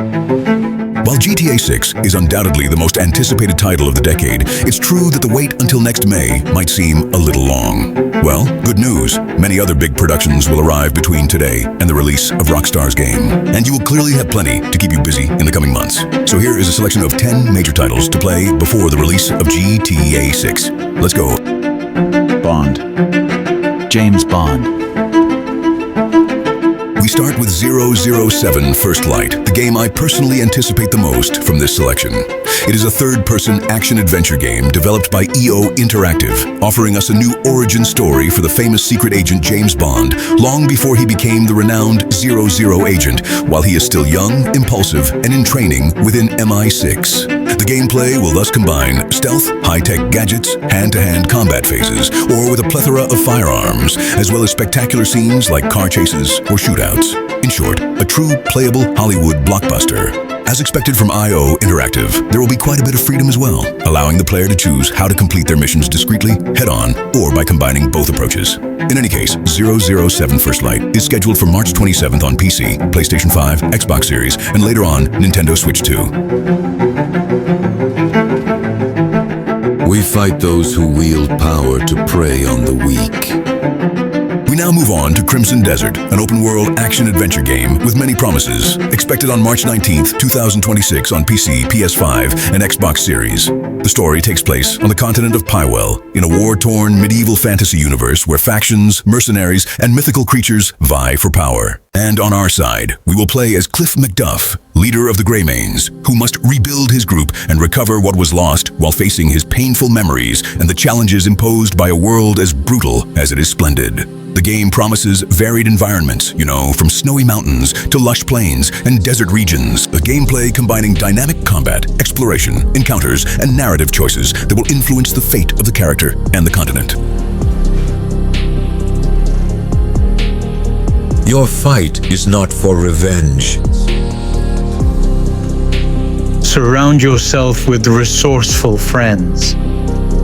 While GTA 6 is undoubtedly the most anticipated title of the decade, it's true that the wait until next May might seem a little long. Well, good news. Many other big productions will arrive between today and the release of Rockstar's game. And you will clearly have plenty to keep you busy in the coming months. So here is a selection of 10 major titles to play before the release of GTA 6. Let's go. Bond. James Bond. We start with 007 First Light, the game I personally anticipate the most from this selection. It is a third-person action-adventure game developed by EO Interactive, offering us a new origin story for the famous secret agent James Bond, long before he became the renowned 00 agent, while he is still young, impulsive, and in training within MI6. The gameplay will thus combine stealth, high-tech gadgets, hand-to-hand combat phases, or with a plethora of firearms, as well as spectacular scenes like car chases or shootouts. In short, a true playable Hollywood blockbuster. As expected from IO Interactive, there will be quite a bit of freedom as well, allowing the player to choose how to complete their missions discreetly, head-on, or by combining both approaches. In any case, 007 First Light is scheduled for March 27th on PC, PlayStation 5, Xbox Series, and later on, Nintendo Switch 2. We fight those who wield power to prey on the weak. We now move on to Crimson Desert, an open-world action-adventure game with many promises, expected on March 19th, 2026 on PC, PS5, and Xbox Series. The story takes place on the continent of Pywell, in a war-torn medieval fantasy universe where factions, mercenaries, and mythical creatures vie for power. And on our side, we will play as Cliff MacDuff, leader of the Greymanes, who must rebuild his group and recover what was lost while facing his painful memories and the challenges imposed by a world as brutal as it is splendid. The game promises varied environments, from snowy mountains to lush plains and desert regions. A gameplay combining dynamic combat, exploration, encounters, and narrative choices that will influence the fate of the character and the continent. Your fight is not for revenge. Surround yourself with resourceful friends.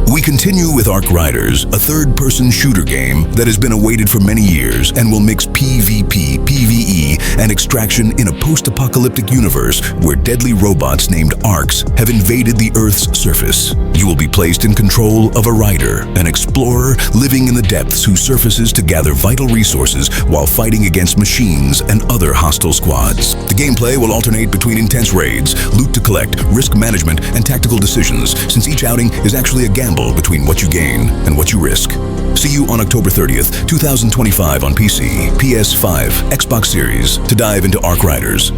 We continue with Ark Riders, a third-person shooter game that has been awaited for many years and will mix PvP, PvE, and extraction in a post-apocalyptic universe where deadly robots named Arks have invaded the Earth's surface. You will be placed in control of a rider, an explorer living in the depths who surfaces to gather vital resources while fighting against machines and other hostile squads. The gameplay will alternate between intense raids, loot to collect, risk management, and tactical decisions, since each outing is actually a gamble between what you gain and what you risk. See you on October 30th, 2025 on PC, PS5, Xbox Series to dive into Ark Riders.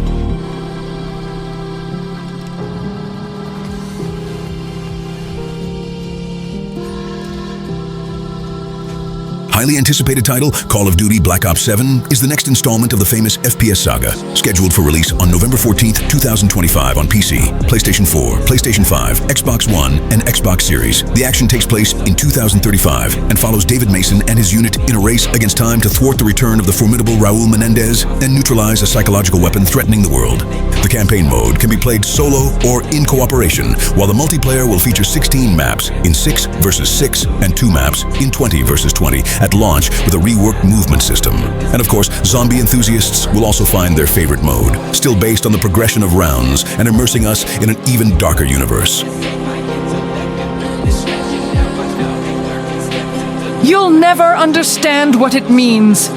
Highly anticipated title, Call of Duty Black Ops 7, is the next installment of the famous FPS saga, scheduled for release on November 14th, 2025 on PC, PlayStation 4, PlayStation 5, Xbox One, and Xbox Series. The action takes place in 2035 and follows David Mason and his unit in a race against time to thwart the return of the formidable Raul Menendez and neutralize a psychological weapon threatening the world. The campaign mode can be played solo or in cooperation, while the multiplayer will feature 16 maps in 6 versus 6 and 2 maps in 20 versus 20 at launch with a reworked movement system. And of course, zombie enthusiasts will also find their favorite mode, still based on the progression of rounds and immersing us in an even darker universe. You'll never understand what it means.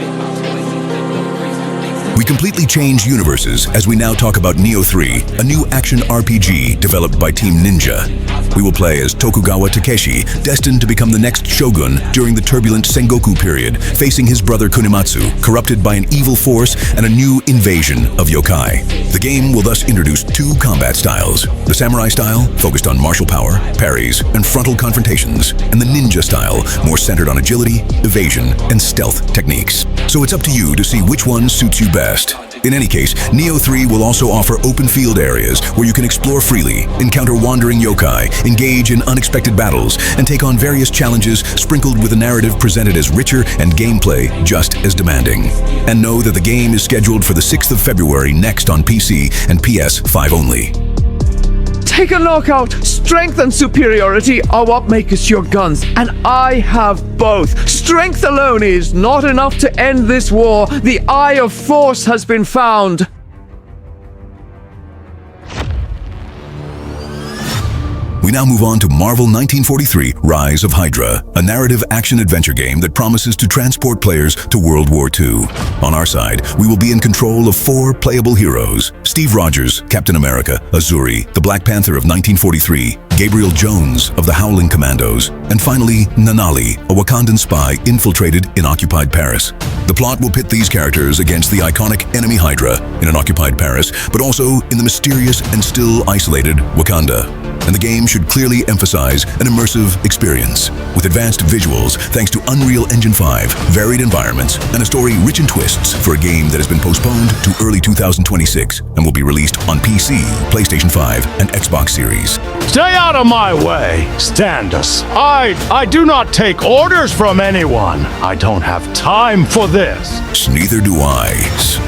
We completely change universes as we now talk about Neo 3, a new action RPG developed by Team Ninja. We will play as Tokugawa Takeshi, destined to become the next shogun during the turbulent Sengoku period, facing his brother Kunimatsu, corrupted by an evil force and a new invasion of yokai. The game will thus introduce 2 combat styles: the samurai style, focused on martial power, parries, and frontal confrontations, and the ninja style, more centered on agility, evasion, and stealth techniques. So it's up to you to see which one suits you best. In any case, Neo 3 will also offer open field areas where you can explore freely, encounter wandering yokai, engage in unexpected battles, and take on various challenges sprinkled with a narrative presented as richer and gameplay just as demanding. And know that the game is scheduled for the 6th of February next on PC and PS5 only. Take a knockout! Strength and superiority are what make us your guns, and I have both. Strength alone is not enough to end this war. The Eye of Force has been found. We now move on to Marvel 1943 Rise of Hydra, a narrative action-adventure game that promises to transport players to World War II. On our side, we will be in control of 4 playable heroes: Steve Rogers, Captain America; Azuri, the Black Panther of 1943; Gabriel Jones of the Howling Commandos; and finally, Nanali, a Wakandan spy infiltrated in occupied Paris. The plot will pit these characters against the iconic enemy Hydra in an occupied Paris, but also in the mysterious and still isolated Wakanda. And the game should clearly emphasize an immersive experience, with advanced visuals thanks to Unreal Engine 5, varied environments, and a story rich in twists for a game that has been postponed to early 2026 and will be released on PC, PlayStation 5, and Xbox Series. Stay out of my way, Standus. I do not take orders from anyone. I don't have time for this. Neither do I.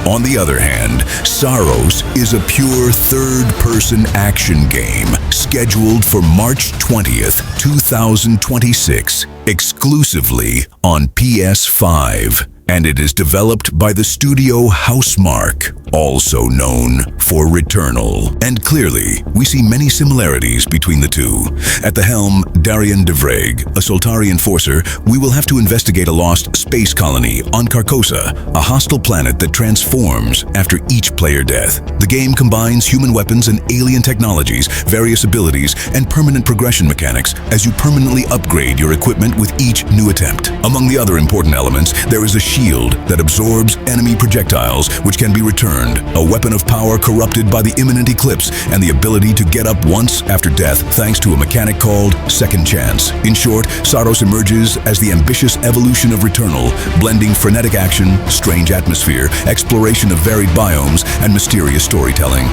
On the other hand, Saros is a pure third-person action game scheduled for March 20th, 2026, exclusively on PS5. And it is developed by the studio Housemarque, also known for Returnal. And clearly, we see many similarities between the two. At the helm, Darian DeVreg, a Soltari enforcer, we will have to investigate a lost space colony on Carcosa, a hostile planet that transforms after each player death. The game combines human weapons and alien technologies, various abilities, and permanent progression mechanics as you permanently upgrade your equipment with each new attempt. Among the other important elements, there is a shield that absorbs enemy projectiles, which can be returned, a weapon of power corrupted by the imminent eclipse, and the ability to get up once after death thanks to a mechanic called Second Chance. In short, Saros emerges as the ambitious evolution of Returnal, blending frenetic action, strange atmosphere, exploration of varied biomes, and mysterious storytelling.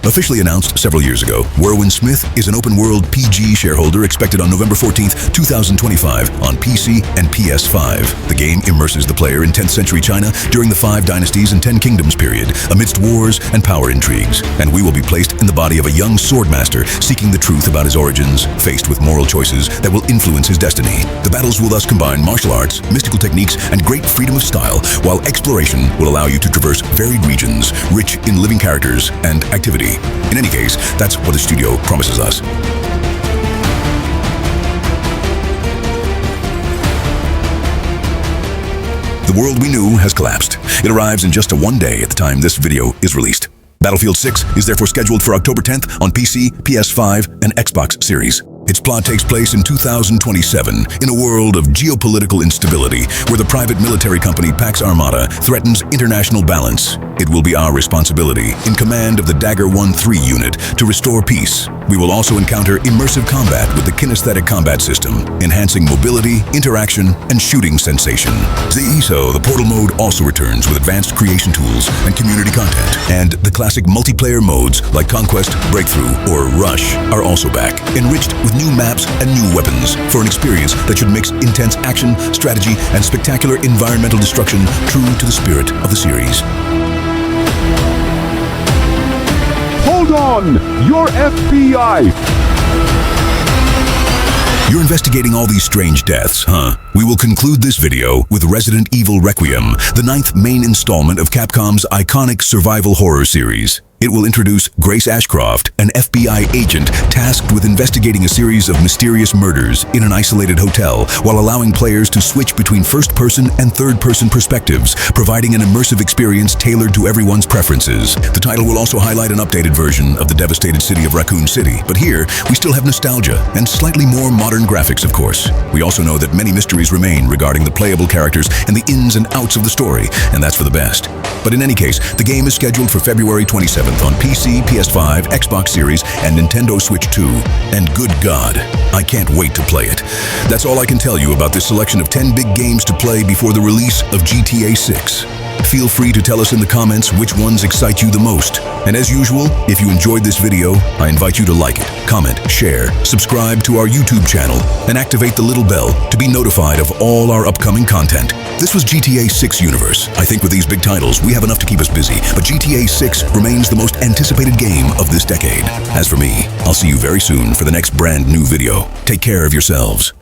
Officially announced several years ago, Werwin Smith is an open-world PG shareholder expected on November 14th, 2025 on PC and PS5. The game immerses the player in 10th century China during the 5 Dynasties and 10 Kingdoms period, amidst wars and power intrigues. And we will be placed in the body of a young swordmaster seeking the truth about his origins, faced with moral choices that will influence his destiny. The battles will thus combine martial arts, mystical techniques, and great freedom of style, while exploration will allow you to traverse varied regions, rich in living characters and activity. In any case, that's what the studio promises us. The world we knew has collapsed. It arrives in just one day at the time this video is released. Battlefield 6 is therefore scheduled for October 10th on PC, PS5, and Xbox Series. Its plot takes place in 2027, in a world of geopolitical instability, where the private military company Pax Armada threatens international balance. It will be our responsibility, in command of the Dagger 1-3 unit, to restore peace. We will also encounter immersive combat with the kinesthetic combat system, enhancing mobility, interaction, and shooting sensation. So, the Portal mode also returns with advanced creation tools and community content. And the classic multiplayer modes like Conquest, Breakthrough, or Rush are also back, enriched with new maps and new weapons for an experience that should mix intense action, strategy, and spectacular environmental destruction, true to the spirit of the series. Hold on! You're FBI! You're investigating all these strange deaths, huh? We will conclude this video with Resident Evil Requiem, the 9th main installment of Capcom's iconic survival horror series. It will introduce Grace Ashcroft, an FBI agent tasked with investigating a series of mysterious murders in an isolated hotel, while allowing players to switch between first-person and third-person perspectives, providing an immersive experience tailored to everyone's preferences. The title will also highlight an updated version of the devastated city of Raccoon City, but here, we still have nostalgia and slightly more modern graphics, of course. We also know that many mysteries remain regarding the playable characters and the ins and outs of the story, and that's for the best. But in any case, the game is scheduled for February 27th on PC, PS5, Xbox Series, and Nintendo Switch 2. And good God, I can't wait to play it. That's all I can tell you about this selection of 10 big games to play before the release of GTA 6. Feel free to tell us in the comments which ones excite you the most. And as usual, if you enjoyed this video, I invite you to like it, comment, share, subscribe to our YouTube channel, and activate the little bell to be notified of all our upcoming content. This was GTA 6 Universe. I think with these big titles, we have enough to keep us busy, but GTA 6 remains the most anticipated game of this decade. As for me, I'll see you very soon for the next brand new video. Take care of yourselves.